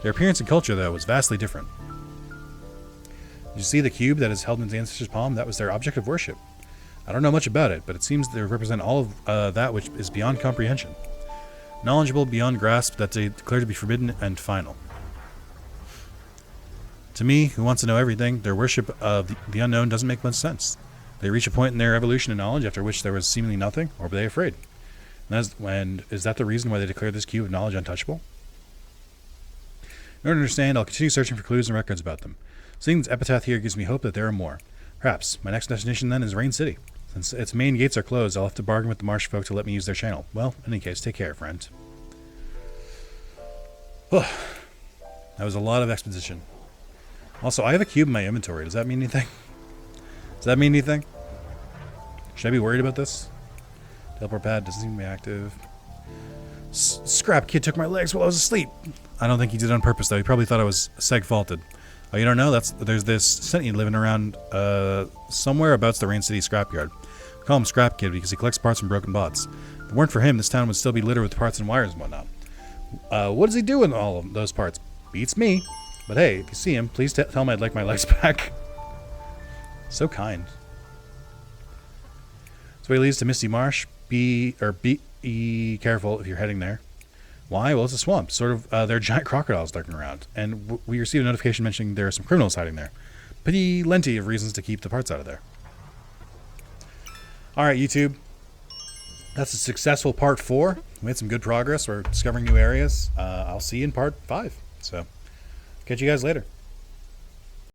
Their appearance and culture, though, was vastly different. Did you see the cube that is held in the ancestors' palm? That was their object of worship. I don't know much about it, but it seems they represent all of that which is beyond comprehension. Knowledgeable beyond grasp, that they declare to be forbidden and final. To me, who wants to know everything, their worship of the unknown doesn't make much sense. They reach a point in their evolution and knowledge after which there was seemingly nothing, or were they afraid? And is that the reason why they declared this cube of knowledge untouchable? In order to understand, I'll continue searching for clues and records about them. Seeing this epitaph here gives me hope that there are more. Perhaps my next destination then is Rain City. Since its main gates are closed, I'll have to bargain with the marsh folk to let me use their channel. Well, in any case, take care, friend. That was a lot of exposition. Also, I have a cube in my inventory. Does that mean anything? Does that mean anything? Should I be worried about this? Teleport pad doesn't seem to be active. Scrap kid took my legs while I was asleep. I don't think he did it on purpose, though. He probably thought I was seg-faulted. Oh, you don't know? There's this sentient living around somewhere about the Rain City scrapyard. We call him Scrap Kid because he collects parts from broken bots. If it weren't for him, this town would still be littered with parts and wires and whatnot. What does he do with all of those parts? Beats me. But hey, if you see him, please tell him I'd like my legs back. So kind. This way leads to Misty Marsh. Be careful if you're heading there. Why? Well, it's a swamp. Sort of, there are giant crocodiles lurking around. And we received a notification mentioning there are some criminals hiding there. Plenty of reasons to keep the parts out of there. Alright, YouTube. That's a successful part 4 We made some good progress. We're discovering new areas. I'll see you in part 5. So, catch you guys later.